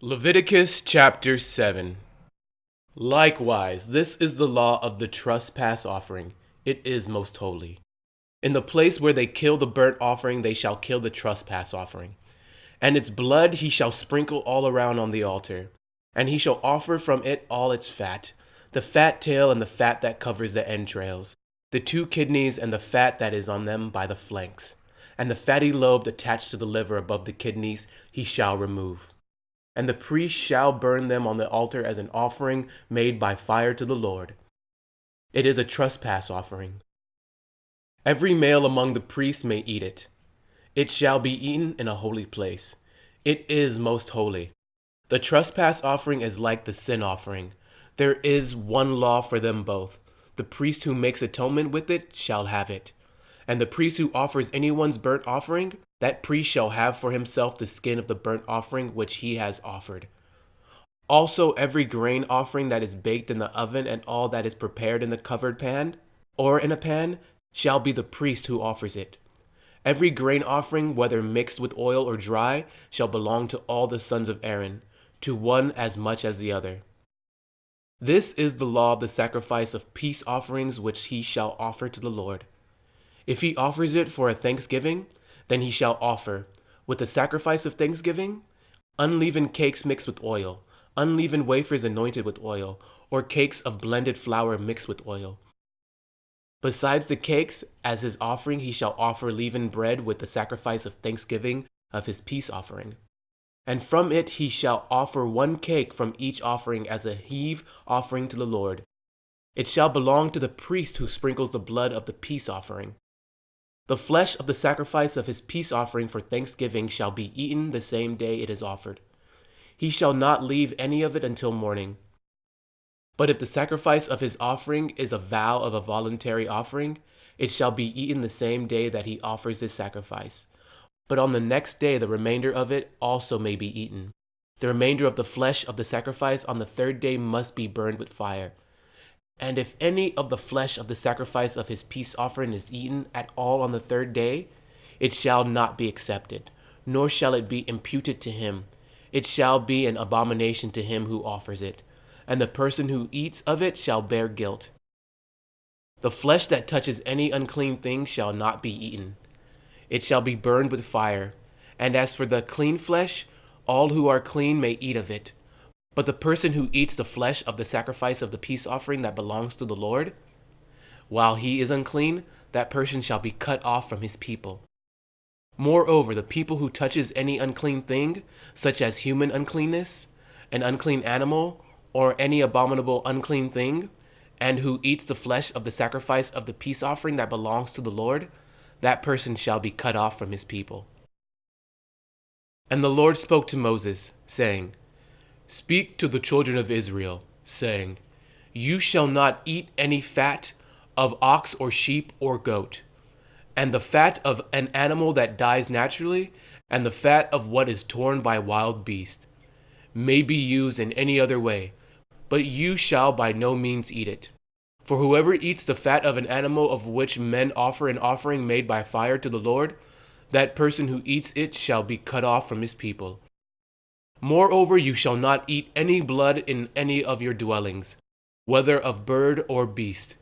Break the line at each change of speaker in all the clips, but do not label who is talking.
Leviticus chapter 7. Likewise, this is the law of the trespass offering. It is most holy. In the place where they kill the burnt offering, they shall kill the trespass offering. And its blood he shall sprinkle all around on the altar. And he shall offer from it all its fat, the fat tail and the fat that covers the entrails, the two kidneys and the fat that is on them by the flanks. And the fatty lobe attached to the liver above the kidneys he shall remove. And the priest shall burn them on the altar as an offering made by fire to the Lord. It is a trespass offering. Every male among the priests may eat it. It shall be eaten in a holy place. It is most holy. The trespass offering is like the sin offering. There is one law for them both. The priest who makes atonement with it shall have it. And the priest who offers anyone's burnt offering, that priest shall have for himself the skin of the burnt offering which he has offered. Also every grain offering that is baked in the oven and all that is prepared in the covered pan, or in a pan, shall be the priest who offers it. Every grain offering, whether mixed with oil or dry, shall belong to all the sons of Aaron, to one as much as the other. This is the law of the sacrifice of peace offerings which he shall offer to the Lord. If he offers it for a thanksgiving, then he shall offer, with the sacrifice of thanksgiving, unleavened cakes mixed with oil, unleavened wafers anointed with oil, or cakes of blended flour mixed with oil. Besides the cakes, as his offering, he shall offer leavened bread with the sacrifice of thanksgiving of his peace offering. And from it he shall offer one cake from each offering as a heave offering to the Lord. It shall belong to the priest who sprinkles the blood of the peace offering. The flesh of the sacrifice of his peace offering for thanksgiving shall be eaten the same day it is offered. He shall not leave any of it until morning. But if the sacrifice of his offering is a vow of a voluntary offering, it shall be eaten the same day that he offers his sacrifice. But on the next day the remainder of it also may be eaten. The remainder of the flesh of the sacrifice on the third day must be burned with fire. And if any of the flesh of the sacrifice of his peace offering is eaten at all on the third day, it shall not be accepted, nor shall it be imputed to him. It shall be an abomination to him who offers it, and the person who eats of it shall bear guilt. The flesh that touches any unclean thing shall not be eaten. It shall be burned with fire. And as for the clean flesh, all who are clean may eat of it. But the person who eats the flesh of the sacrifice of the peace offering that belongs to the Lord, while he is unclean, that person shall be cut off from his people. Moreover, the people who touches any unclean thing, such as human uncleanness, an unclean animal, or any abominable unclean thing, and who eats the flesh of the sacrifice of the peace offering that belongs to the Lord, that person shall be cut off from his people. And the Lord spoke to Moses, saying, Speak to the children of Israel, saying, You shall not eat any fat of ox or sheep or goat, and the fat of an animal that dies naturally, and the fat of what is torn by wild beast, may be used in any other way, but you shall by no means eat it. For whoever eats the fat of an animal of which men offer an offering made by fire to the Lord, that person who eats it shall be cut off from his people. Moreover, you shall not eat any blood in any of your dwellings, whether of bird or beast.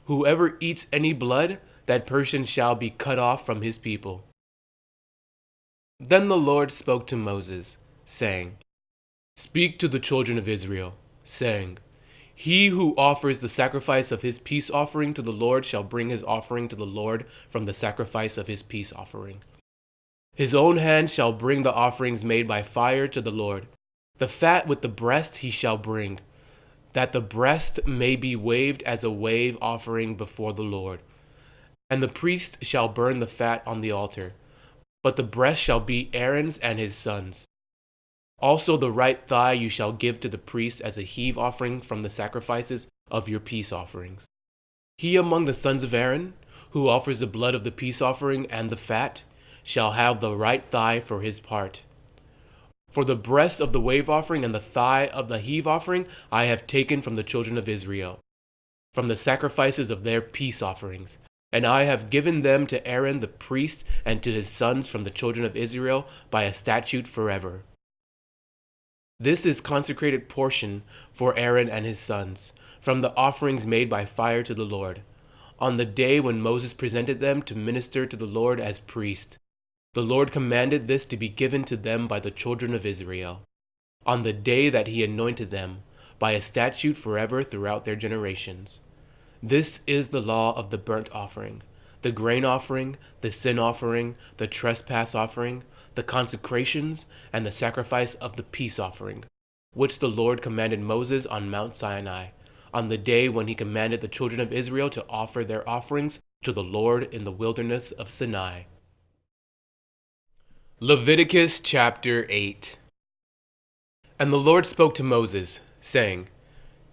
Whoever eats any blood, that person shall be cut off from his people. Then the Lord spoke to Moses, saying, Speak to the children of Israel, saying, He who offers the sacrifice of his peace offering to the Lord shall bring his offering to the Lord from the sacrifice of his peace offering. His own hand shall bring the offerings made by fire to the Lord. The fat with the breast he shall bring, that the breast may be waved as a wave offering before the Lord. And the priest shall burn the fat on the altar, but the breast shall be Aaron's and his sons'. Also the right thigh you shall give to the priest as a heave offering from the sacrifices of your peace offerings. He among the sons of Aaron, who offers the blood of the peace offering and the fat, shall have the right thigh for his part. For the breast of the wave offering and the thigh of the heave offering I have taken from the children of Israel, from the sacrifices of their peace offerings, and I have given them to Aaron the priest and to his sons from the children of Israel by a statute forever. This is consecrated portion for Aaron and his sons, from the offerings made by fire to the Lord, on the day when Moses presented them to minister to the Lord as priest. The Lord commanded this to be given to them by the children of Israel, on the day that he anointed them, by a statute forever throughout their generations. This is the law of the burnt offering, the grain offering, the sin offering, the trespass offering, the consecrations, and the sacrifice of the peace offering, which the Lord commanded Moses on Mount Sinai, on the day when he commanded the children of Israel to offer their offerings to the Lord in the wilderness of Sinai. Leviticus chapter 8. And the Lord spoke to Moses, saying,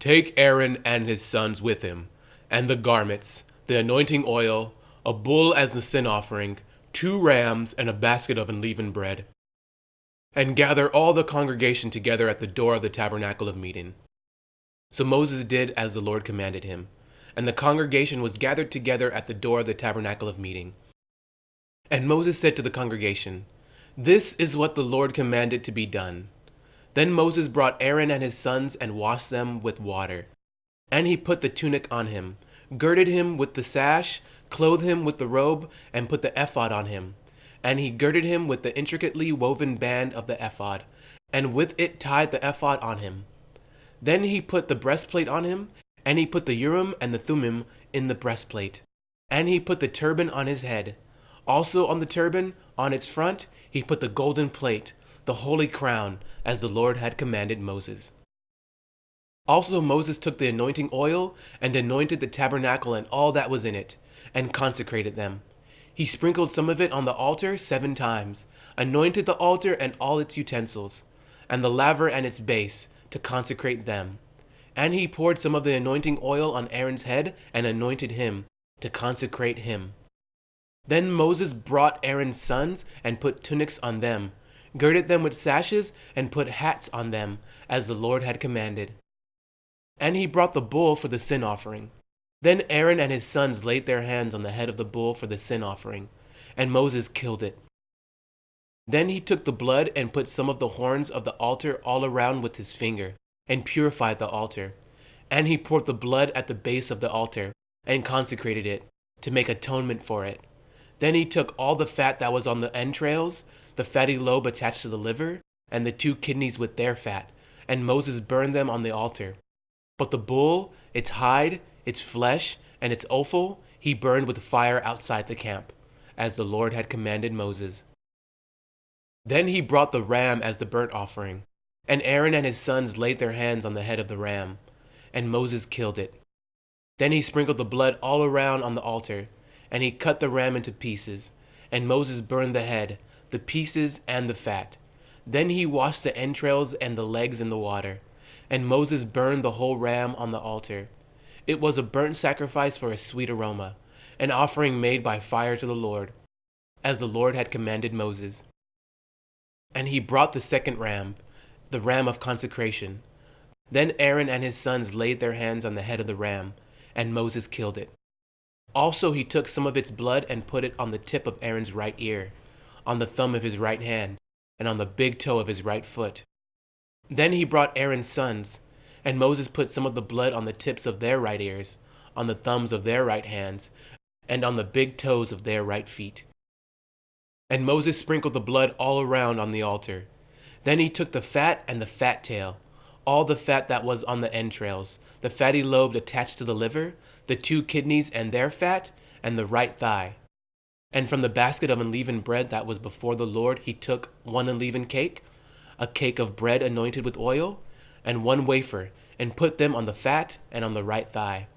Take Aaron and his sons with him, and the garments, the anointing oil, a bull as the sin offering, 2 rams, and a basket of unleavened bread. And gather all the congregation together at the door of the tabernacle of meeting. So Moses did as the Lord commanded him, and the congregation was gathered together at the door of the tabernacle of meeting. And Moses said to the congregation, This is what the Lord commanded to be done. Then Moses brought Aaron and his sons and washed them with water. And he put the tunic on him, girded him with the sash, clothed him with the robe, and put the ephod on him. And he girded him with the intricately woven band of the ephod, and with it tied the ephod on him. Then he put the breastplate on him, and he put the Urim and the Thummim in the breastplate. And he put the turban on his head. Also on the turban, on its front, he put the golden plate, the holy crown, as the Lord had commanded Moses. Also Moses took the anointing oil and anointed the tabernacle and all that was in it, and consecrated them. He sprinkled some of it on the altar 7 times, anointed the altar and all its utensils, and the laver and its base, to consecrate them. And he poured some of the anointing oil on Aaron's head and anointed him, to consecrate him. Then Moses brought Aaron's sons and put tunics on them, girded them with sashes, and put hats on them, as the Lord had commanded. And he brought the bull for the sin offering. Then Aaron and his sons laid their hands on the head of the bull for the sin offering, and Moses killed it. Then he took the blood and put some of the horns of the altar all around with his finger, and purified the altar. And he poured the blood at the base of the altar, and consecrated it, to make atonement for it. Then he took all the fat that was on the entrails, the fatty lobe attached to the liver, and the 2 kidneys with their fat, and Moses burned them on the altar. But the bull, its hide, its flesh, and its offal, he burned with fire outside the camp, as the Lord had commanded Moses. Then he brought the ram as the burnt offering, and Aaron and his sons laid their hands on the head of the ram, and Moses killed it. Then he sprinkled the blood all around on the altar, and he cut the ram into pieces, and Moses burned the head, the pieces, and the fat. Then he washed the entrails and the legs in the water, and Moses burned the whole ram on the altar. It was a burnt sacrifice for a sweet aroma, an offering made by fire to the Lord, as the Lord had commanded Moses. And he brought the second ram, the ram of consecration. Then Aaron and his sons laid their hands on the head of the ram, and Moses killed it. Also he took some of its blood and put it on the tip of Aaron's right ear, on the thumb of his right hand, and on the big toe of his right foot. Then he brought Aaron's sons, and Moses put some of the blood on the tips of their right ears, on the thumbs of their right hands, and on the big toes of their right feet. And Moses sprinkled the blood all around on the altar. Then he took the fat and the fat tail, all the fat that was on the entrails, the fatty lobe attached to the liver, the 2 kidneys and their fat, and the right thigh. And from the basket of unleavened bread that was before the Lord he took 1 unleavened cake, a cake of bread anointed with oil, and 1 wafer, and put them on the fat and on the right thigh.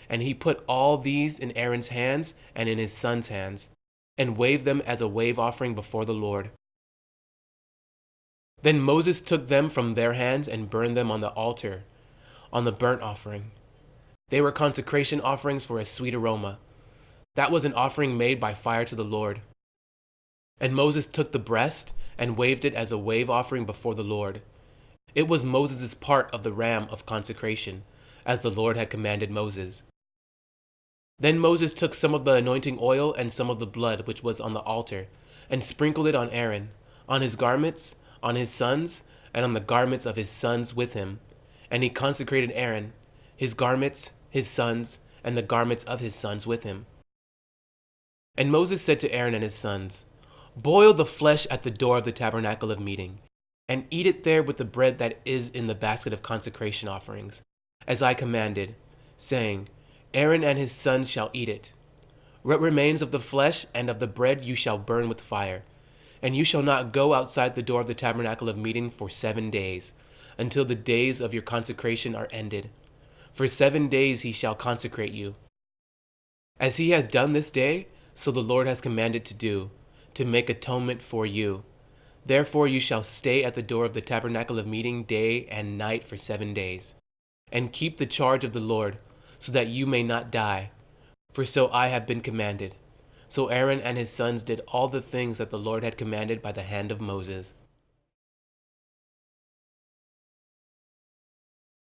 And he put all these in Aaron's hands and in his sons' hands, and waved them as a wave offering before the Lord. Then Moses took them from their hands and burned them on the altar, on the burnt offering. They were consecration offerings for a sweet aroma. That was an offering made by fire to the Lord. And Moses took the breast and waved it as a wave offering before the Lord. It was Moses' part of the ram of consecration, as the Lord had commanded Moses. Then Moses took some of the anointing oil and some of the blood which was on the altar, and sprinkled it on Aaron, on his garments, on his sons, and on the garments of his sons with him. And he consecrated Aaron, his garments, his sons, and the garments of his sons with him. And Moses said to Aaron and his sons, Boil the flesh at the door of the tabernacle of meeting, and eat it there with the bread that is in the basket of consecration offerings, as I commanded, saying, Aaron and his sons shall eat it. What remains of the flesh and of the bread you shall burn with fire. And you shall not go outside the door of the tabernacle of meeting for 7 days, until the days of your consecration are ended. For 7 days he shall consecrate you. As he has done this day, so the Lord has commanded to do, to make atonement for you. Therefore you shall stay at the door of the tabernacle of meeting day and night for 7 days, and keep the charge of the Lord, so that you may not die. For so I have been commanded. So Aaron and his sons did all the things that the Lord had commanded by the hand of Moses.